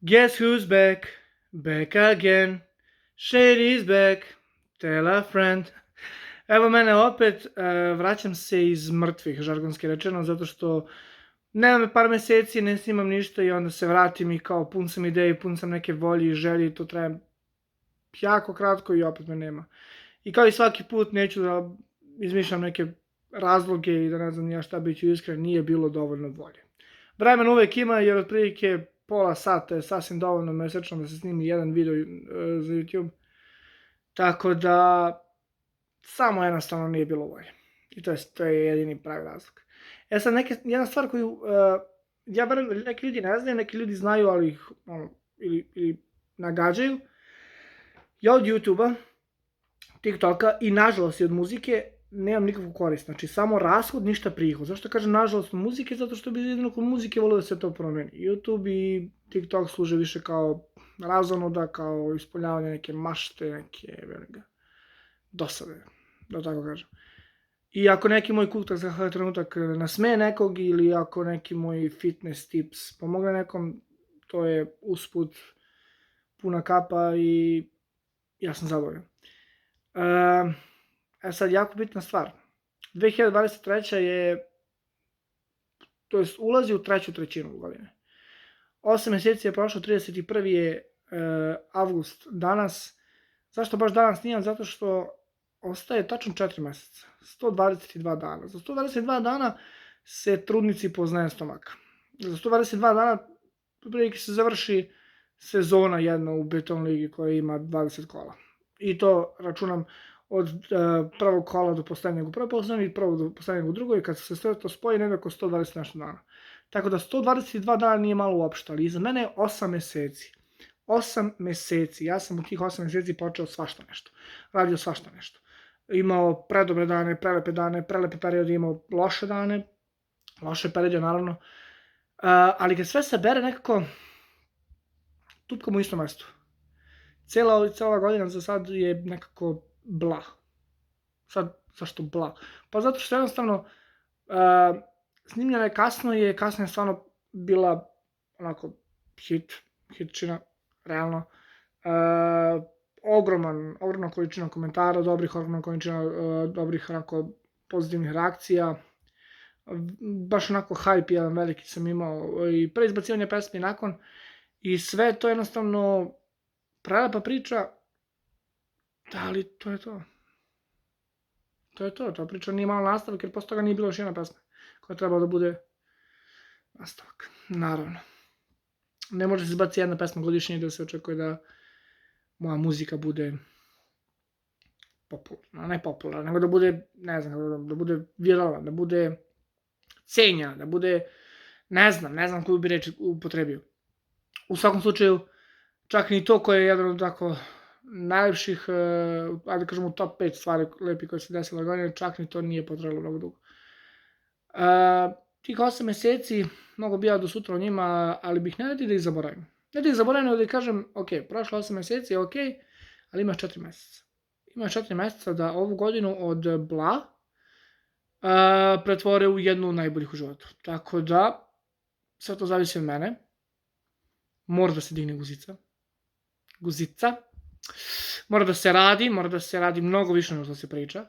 Guess who's back? Back again. Shady's back. Tell a friend. Evo mene opet, vraćam se iz mrtvih, žargonski rečeno, zato što nema me par meseci, ne snimam ništa i onda se vratim i kao pun sam ideje, pun sam neke volje i želje i to traje jako kratko i opet me nema. I kao i svaki put neću da izmišljam neke razloge i da ne znam ja šta, bit ću iskren, nije bilo dovoljno volje. Vremena uvek ima jer otprilike pola sata je sasvim dovoljno mesečno da se snimi jedan video za YouTube. Tako da samo jednostavno nije bilo volje. I to je jedini pravi razlog. Sad jedna stvar koju ja verujem da neki ljudi ne znaju, neki ljudi znaju, ali ih ili nagađaju. Ja od YouTube-a, TikToka i nažalost i od muzike nemam nikakvu korist. Znači samo rashod, ništa prihod. Zašto kažem nažalost od muzike? Zato što bi jedino kod muzike volio da se to promeni. YouTube i TikTok služe više kao razonoda, kao ispoljavanje neke mašte, neke dosade, da tako kažem. I ako neki moj kultak za trenutak nasmeje nekog ili ako neki moj fitness tips pomogne nekom, to je usput puna kapa i ja sam zadovoljan. Sad, jako bitna stvar. 2023. je, to jest ulazi u treću trećinu godine. 8 meseci je prošlo, 31. je avgust danas. Zašto baš danas nijem? Zato što ostaje tačno 4 meseca. 122 dana. Za 122 dana se trudnici poznaje stomak. Za 122 dana prilike se završi sezona jedna u Beton ligi koja ima 20 kola. I to računam od prvog kola do poslednjeg u prvoj poslednjeg i prvog do poslednjeg u drugoj, i kad se sve to spoji negde oko 120 nešto dana. Tako da 122 dana nije malo uopšte, ali iza mene je 8 meseci. 8 meseci, ja sam u tih 8 meseci počeo svašta nešto. Radio svašta nešto. Imao predobre dane, prelepe periode, imao loše dane, loše periode naravno. Ali kad sve se bere nekako, tupkam u istom mestu. Cela godina za sad je nekako bla. Sad, zašto bla? Pa zato što jednostavno snimljena je kasno je stvarno bila onako hitčina, realno. Ogromna količina komentara, ogromna količina dobrih onako pozitivnih reakcija. Baš onako hype jedan veliki sam imao i pre izbacivanja pesmi nakon i sve to jednostavno prelepa priča, ali to je to. To je to, ta priča nije malo nastavak jer posle toga nije bilo još jedna pesma koja trebala da bude nastavak, naravno. Ne može se izbaciti jedna pesma godišnje da se očekuje da moja muzika bude popularna, ne popularna, nego da bude, ne znam, da bude viralna, da bude cenjena, da bude, ne znam koju bi reč upotrebio. U svakom slučaju, čak ni to koje je jedan od tako najlepših, ajde kažemo top 5 stvari lepi koje se desila godine, čak ni to nije potrebalo mnogo dugo. Tih 8 meseci, mnogo bi ja do sutra o njima, ali bih ne radi da ih zaboravim. Ne da ih zaboravim, nego da ih kažem, ok, prošlo 8 meseci je ok, ali imaš 4 meseca. Imaš 4 meseca da ovu godinu od bla pretvore u jednu od najboljih u životu. Tako da, sve to zavisi od mene. Mora da se digne guzica. Mora da se radi mnogo više nego što se priča.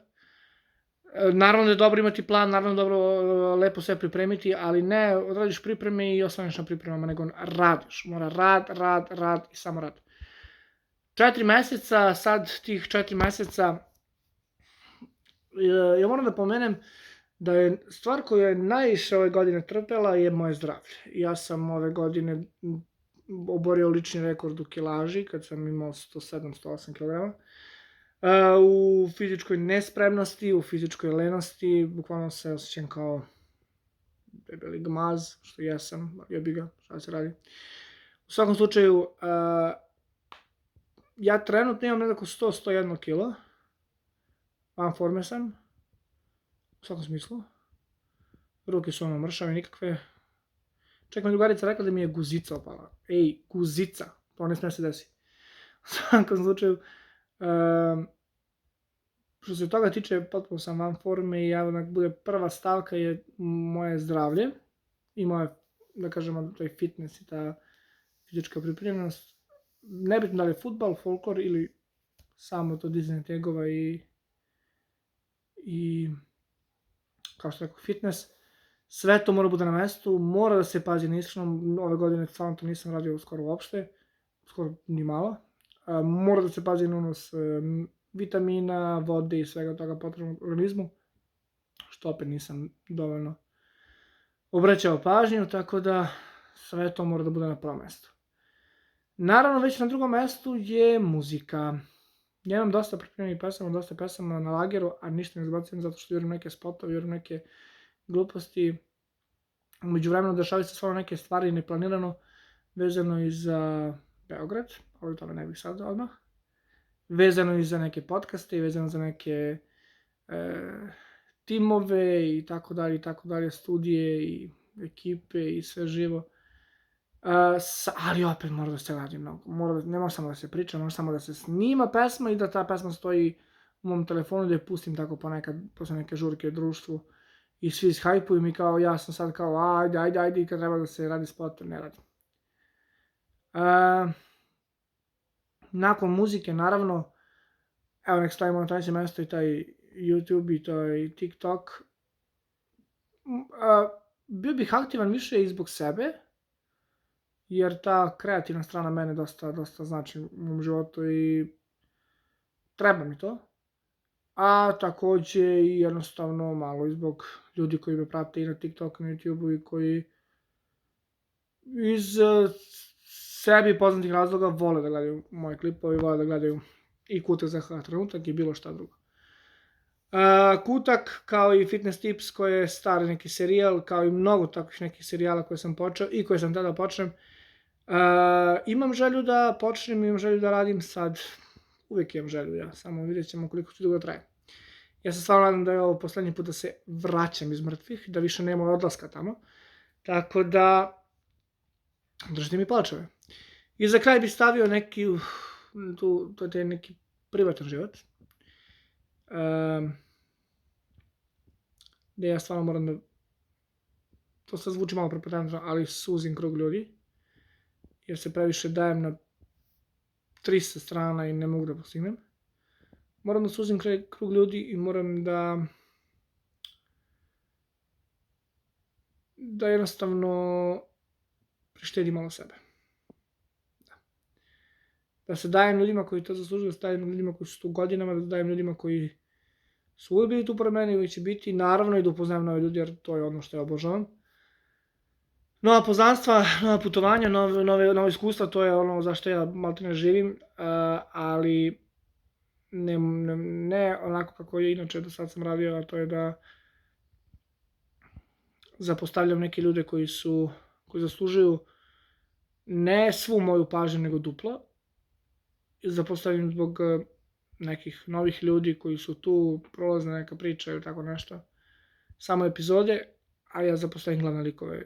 Naravno da je dobro imati plan, naravno da je dobro lepo sve pripremiti, ali ne odradiš pripreme i ostaneš na pripremama, nego radiš. Mora rad i samo rad. 4 meseca, sad tih 4 meseca, ja moram da pomenem da je stvar koja je najviše ove godine trpela je moje zdravlje. Ja sam ove godine oborio lični rekord u kilaži, kad sam imao 107-108 kg. U fizičkoj nespremnosti, u fizičkoj lenosti, bukvalno se osjećam kao debeli gmaz, što jesam, jebi ga, šta se radi. U svakom slučaju, ja trenutno imam nekako 100-101 kilo, van forme sam, u svakom smislu. Ruke su ono mršave nikakve. Čak mi drugarica rekla da mi je guzica opala. Ej, guzica, to ne sme se desi. U svakom slučaju, što se toga tiče, potpuno sam van forme i ja bude prva stavka je moje zdravlje i moje, da kažemo, taj fitness i ta fizička pripremljenost, nebitno da li je fudbal, folklor ili samo to dizanje tegova i kao što rekao, fitness, sve to mora bude na mestu, mora da se pazi na ishranom, ove godine stvarno to nisam radio skoro uopšte, skoro ni malo, mora da se pazi na unos vitamina, vode i svega toga potrebnog organizmu, što opet nisam dovoljno obraćao pažnju, tako da sve to mora da bude na prvom mestu. Naravno, već na drugom mestu je muzika. Ja imam dosta pripremljenih pesama, dosta pesama na lageru, a ništa ne izbacujem zato što jurim neke spotove, jurim neke gluposti. Umeđu vremenu dešavaju se stvarno neke stvari neplanirano, vezano i za Beograd, ali o tome ne bih sad odmah. Vezano i za neke podcaste, vezano za neke timove i tako dalje, studije i ekipe i sve živo. Ali opet mora da se radi mnogo, ne može samo da se priča, može samo da se snima pesma i da ta pesma stoji u mom telefonu, da je pustim tako ponekad, posle neke žurke u društvu i svi ishajpuju mi kao, ja sam sad kao, ajde, i kad treba da se radi spot, ne radim. Nakon muzike, naravno, evo nek stavimo na treće mesto i taj YouTube i taj TikTok. Bio bih aktivan više i zbog sebe, jer ta kreativna strana mene dosta znači u mom životu i treba mi to. A takođe i jednostavno malo i zbog ljudi koji me prate i na TikToku, na YouTubeu i koji iz sebi poznatih razloga vole da gledaju moje klipove, vole da gledaju i Kutak za trenutak i bilo šta drugo. Kutak, kao i Fitness Tips, koji je stari neki serijal, kao i mnogo takvih nekih serijala koje sam počeo i koje sam tada počnem. Imam želju da počnem, imam želju da radim sad, uvijek imam želju, ja, samo vidjet ćemo koliko će dugo traje. Ja se stvarno nadam da je ovo poslednji put da se vraćam iz mrtvih, da više nema odlaska tamo, tako da držite mi palčeve. I za kraj bih stavio neki, to je neki privatan život, gde ja stvarno moram da, to sad zvuči malo prepotentno, ali suzim krug ljudi, jer se previše dajem na 300 strana i ne mogu da postignem. Moram da suzim krug ljudi i moram da jednostavno prištedim malo sebe. Da se dajem ljudima koji to zaslužuju, da se dajem ljudima koji su tu godinama, da se dajem ljudima koji su uvijek bili tu pored mene i uvijek će biti, naravno i da upoznajem nove ljudi, jer to je ono što ja obožavam. Nova poznanstva, nova putovanja, nove iskustva, to je ono zašto ja maltene živim, ali ne onako kako je inače do sad sam radio, a to je da zapostavljam neke ljude koji zaslužuju ne svu moju pažnju, nego duplo. Zapostavljam zbog nekih novih ljudi koji su tu, prolazna neka priča ili tako nešto. Samo epizode, a ja zapostavim glavne likove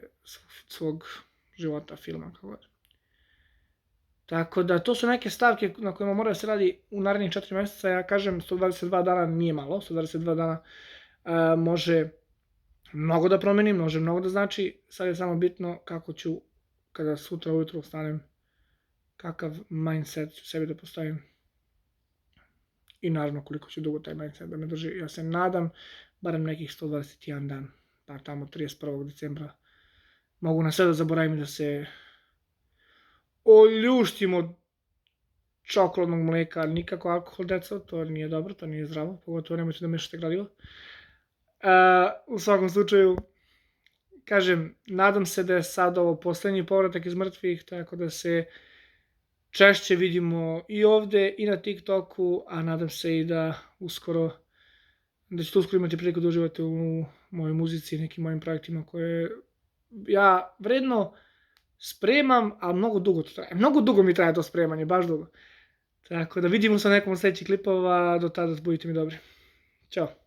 svog života, filma, kako god. Tako da, to su neke stavke na kojima mora da se radi u narednih 4 meseca. Ja kažem, 122 dana nije malo, 122 dana može mnogo da promenim, može mnogo da znači. Sad je samo bitno kako ću, kada sutra ujutru ustanem, kakav mindset ću sebi da postavim. I naravno koliko će dugo taj mindset da me drži. Ja se nadam barem nekih 121 dan, pa tamo 31. decembra mogu na sve da zaboravim da se oljuštim od čokoladnog mleka, nikako alkohol, deco, to nije dobro, to nije zdravo, pogotovo nemojte da mešate gradivo. U svakom slučaju, kažem, nadam se da je sad ovo poslednji povratak iz mrtvih, tako da se češće vidimo i ovde i na TikToku, a nadam se i da uskoro, da ćete uskoro imati priliku da uživate u mojoj muzici i nekim mojim projektima koje ja vredno spremam, a mnogo dugo to traje. Mnogo dugo mi traje to spremanje, baš dugo. Tako da vidimo se na nekom od sledećih klipova, do tada budite mi dobri. Ćao.